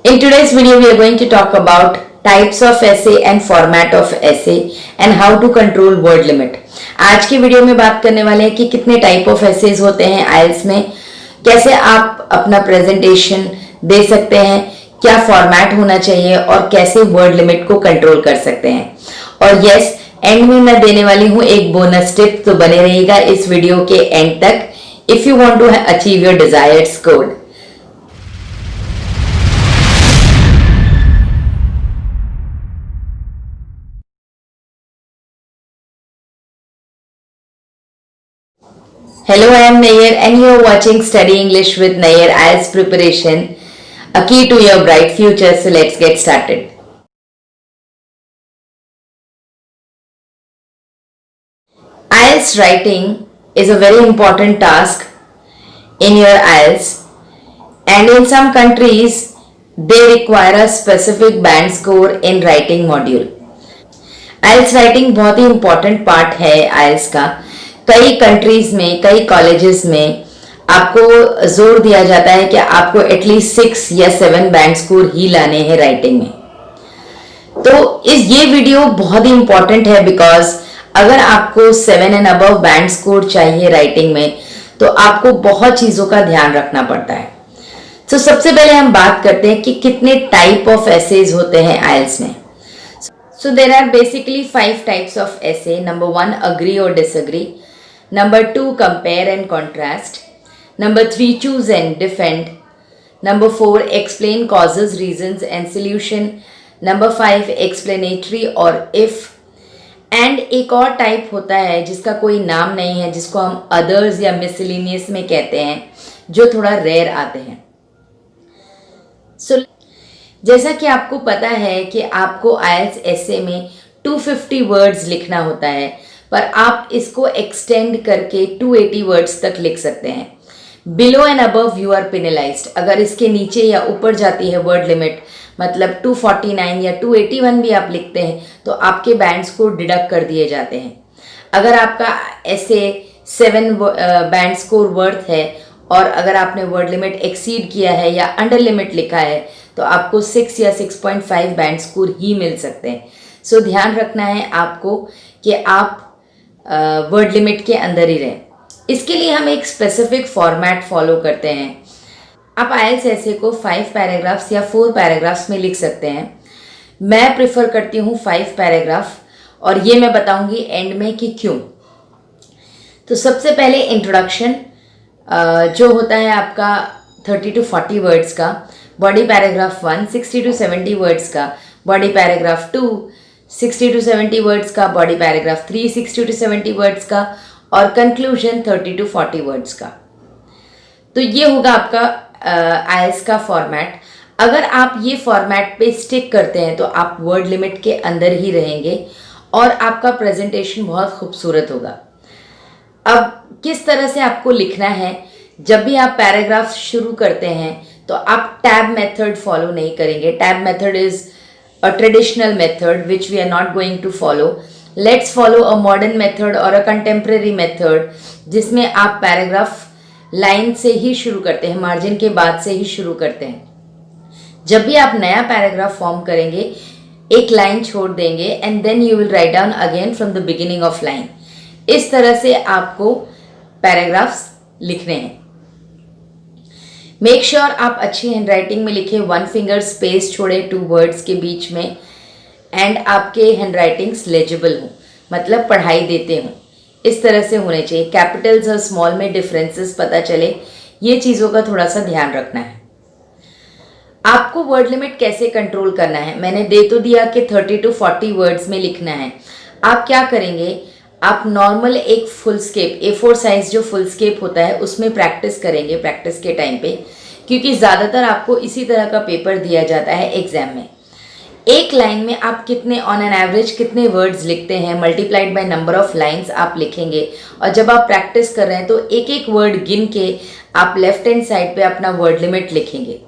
In today's video, we are going to talk about types of essay and format of essay and how to control word limit. आज की video में बात करने वाले हैं कि कितने टाइप ऑफ एसेज होते हैं आइल्स में, कैसे आप अपना प्रेजेंटेशन दे सकते हैं, क्या फॉर्मेट होना चाहिए और कैसे वर्ड लिमिट को कंट्रोल कर सकते हैं. और यस, एंड में मैं देने वाली हूँ एक बोनस टिप, तो बने रहिएगा इस वीडियो के एंड तक if you want to achieve your desired score. Hello, I am Nair and you are watching Study English with Nair IELTS Preparation, a key to your bright future. So let's get started. IELTS writing is a very important task in your IELTS, and in some countries they require a specific band score in writing module. IELTS writing बहुत ही important part है IELTS का. कई countries में, कई colleges में आपको जोर दिया जाता है कि आपको एटलीस्ट 6 या 7 बैंड स्कोर ही लाने हैं राइटिंग में. तो ये वीडियो बहुत ही इंपॉर्टेंट है बिकॉज अगर आपको 7 एंड अबव बैंड स्कोर चाहिए राइटिंग में तो आपको बहुत चीजों का ध्यान रखना पड़ता है. तो सबसे पहले हम बात करते हैं कि कितने टाइप ऑफ एसेज होते हैं आइल्स में. So there are basically 5 types of essay. Number 1, agree or disagree. Number 2, compare and contrast. Number 3, choose and defend. Number 4, explain causes, reasons and solution. Number 5, explanatory or if. And एक और type होता है जिसका कोई नाम नहीं है, जिसको हम others या miscellaneous में कहते हैं, जो थोड़ा रेयर आते हैं. So जैसा कि आपको पता है कि आपको आइल्स एसे में 250 वर्ड्स लिखना होता है, पर आप इसको एक्सटेंड करके 280 वर्ड्स तक लिख सकते हैं. Below and above you are penalised. अगर इसके नीचे या ऊपर जाती है वर्ड लिमिट, मतलब 249 या 281 भी आप लिखते हैं तो आपके बैंड्स को डिडक्ट कर दिए जाते हैं. अगर आपका ऐसे 7 बैंड स्कोर वर्थ है और अगर आपने वर्ड लिमिट एक्सीड किया है या अंडर लिमिट लिखा है तो आपको 6 या 6.5 बैंड स्कोर ही मिल सकते हैं. सो ध्यान रखना है आपको कि आप वर्ड लिमिट के अंदर ही रहें. इसके लिए हम एक स्पेसिफिक फॉर्मेट फॉलो करते हैं. आप आइल्स ऐसे को 5 पैराग्राफ्स या 4 पैराग्राफ्स में लिख सकते हैं. मैं प्रेफर करती हूँ 5 पैराग्राफ और ये मैं बताऊंगी एंड में कि क्यों. तो सबसे पहले इंट्रोडक्शन जो होता है आपका 30 to 40 वर्ड्स का. बॉडी पैराग्राफ 1 60 to 70 वर्ड्स का. बॉडी पैराग्राफ 2 60 to 70 वर्ड्स का. बॉडी पैराग्राफ 3 60 to 70 वर्ड्स का. और कंक्लूजन 30 to 40 वर्ड्स का. तो ये होगा आपका आइल्स का फॉर्मेट. अगर आप ये फॉर्मेट पे स्टिक करते हैं तो आप वर्ड लिमिट के अंदर ही रहेंगे और आपका प्रेजेंटेशन बहुत खूबसूरत होगा. अब किस तरह से आपको लिखना है, जब भी आप पैराग्राफ शुरू करते हैं तो आप टैब मेथड फॉलो नहीं करेंगे. Tab method is a traditional method which we are not going to follow. Let's follow a modern method और अ कंटेम्प्रेरी मेथड जिसमें आप पैराग्राफ लाइन से ही शुरू करते हैं, मार्जिन के बाद से ही शुरू करते हैं. जब भी आप नया पैराग्राफ फॉर्म करेंगे एक लाइन छोड़ देंगे and then you will write down again from the beginning of line. इस तरह से आपको पैराग्राफ्स लिखने हैं. मेक श्योर आप अच्छी हैंडराइटिंग में लिखें. 1 फिंगर स्पेस छोड़े 2 वर्ड्स के बीच में एंड आपके हैंडराइटिंग्स लेजिबल हों, मतलब पढ़ाई देते हों. इस तरह से होने चाहिए. कैपिटल्स और स्मॉल में डिफरेंसेस पता चले, ये चीज़ों का थोड़ा सा ध्यान रखना है. आपको वर्ड लिमिट कैसे कंट्रोल करना है, मैंने दे तो दिया कि 30 to 40 वर्ड्स में लिखना है. आप क्या करेंगे, आप नॉर्मल एक फुल स्केप A4 साइज जो फुल स्केप होता है उसमें प्रैक्टिस करेंगे प्रैक्टिस के टाइम पे, क्योंकि ज़्यादातर आपको इसी तरह का पेपर दिया जाता है एग्जाम में. एक लाइन में आप कितने ऑन एन एवरेज कितने वर्ड्स लिखते हैं multiplied by number of lines आप लिखेंगे. और जब आप प्रैक्टिस कर रहे हैं तो एक एक वर्ड गिन के आप लेफ्ट हैंड साइड पे अपना वर्ड लिमिट लिखेंगे.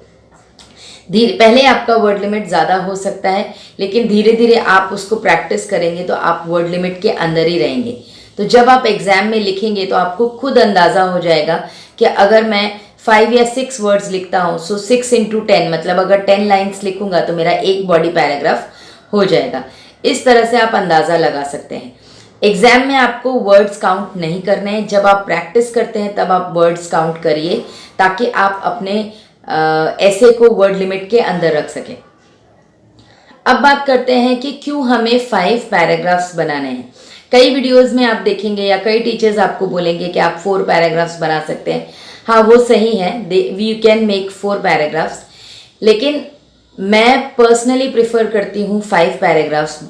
पहले आपका वर्ड लिमिट ज़्यादा हो सकता है लेकिन धीरे धीरे आप उसको प्रैक्टिस करेंगे तो आप वर्ड लिमिट के अंदर ही रहेंगे. तो जब आप एग्ज़ाम में लिखेंगे तो आपको खुद अंदाज़ा हो जाएगा कि अगर मैं 5 या 6 वर्ड्स लिखता हूँ, सो 6 इंटू 10 मतलब अगर 10 लाइन्स लिखूंगा तो मेरा एक बॉडी पैराग्राफ हो जाएगा। इस तरह से आप अंदाज़ा लगा सकते हैं। एग्जाम में आपको वर्ड्स काउंट नहीं करने हैं, जब आप प्रैक्टिस करते हैं तब आप वर्ड्स काउंट करिए ताकि आप अपने ऐसे को वर्ड लिमिट के अंदर रख सकें। अब बात करते हैं कि क्यों हमें 5 पैराग्राफ्स बनाने हैं। कई वीडियोस में आप देखेंगे या कई टीचर्स आपको बोलेंगे कि आप 4 पैराग्राफ्स बना सकते हैं। हाँ, वो सही है, यू कैन मेक 4 पैराग्राफ्स, लेकिन मैं पर्सनली प्रिफर करती हूँ 5 पैराग्राफ्स।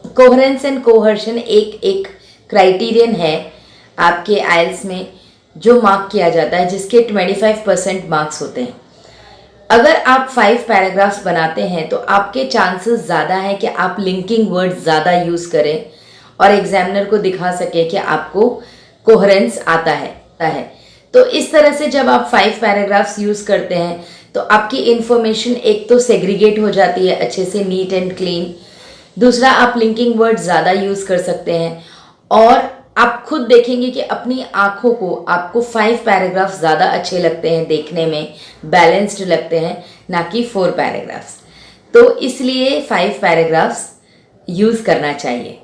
कोहेरेंस एंड कोहर्शन एक क्राइटेरियन है आपके आइल्स में जो मार्क किया जाता है, जिसके 25% मार्क्स होते हैं। अगर आप 5 पैराग्राफ्स बनाते हैं तो आपके चांसेस ज़्यादा हैं कि आप लिंकिंग वर्ड्स ज़्यादा यूज़ करें और एग्जामिनर को दिखा सके कि आपको कोहेरेंस आता है। तो इस तरह से जब आप 5 पैराग्राफ्स यूज़ करते हैं तो आपकी इन्फॉर्मेशन एक तो सेग्रीगेट हो जाती है अच्छे से, नीट एंड क्लीन। दूसरा, आप लिंकिंग वर्ड ज़्यादा यूज़ कर सकते हैं और आप खुद देखेंगे कि अपनी आँखों को आपको 5 पैराग्राफ्स ज़्यादा अच्छे लगते हैं, देखने में बैलेंस्ड लगते हैं, ना कि 4 पैराग्राफ्स। तो इसलिए 5 पैराग्राफ्स यूज़ करना चाहिए।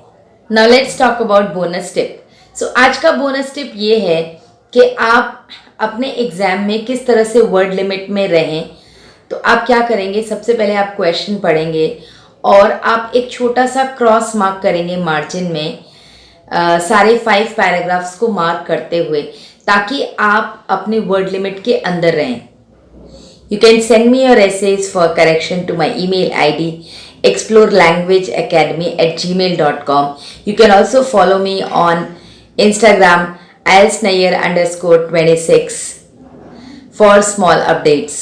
Now let's talk about bonus tip. So आज का बोनस टिप ये है कि आप अपने एग्ज़ाम में किस तरह से वर्ड लिमिट में रहें। तो आप क्या करेंगे, सबसे पहले आप क्वेश्चन पढ़ेंगे और आप एक छोटा सा क्रॉस मार्क करेंगे मार्जिन में सारे 5 पैराग्राफ्स को मार्क करते हुए, ताकि आप अपने वर्ड लिमिट के अंदर रहें। You can send me your essays for correction to my email ID explorelanguageacademy@gmail.com. You can also follow me on Instagram IELTSNair_26 for small updates.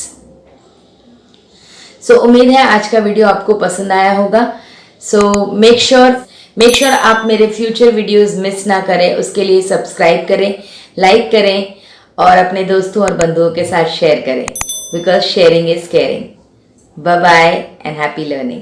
सो उम्मीद है आज का वीडियो आपको पसंद आया होगा। सो मेक श्योर आप मेरे फ्यूचर वीडियोस मिस ना करें, उसके लिए सब्सक्राइब करें, लाइक करें और अपने दोस्तों और बंधुओं के साथ शेयर करें, because sharing is caring. Bye bye and happy learning.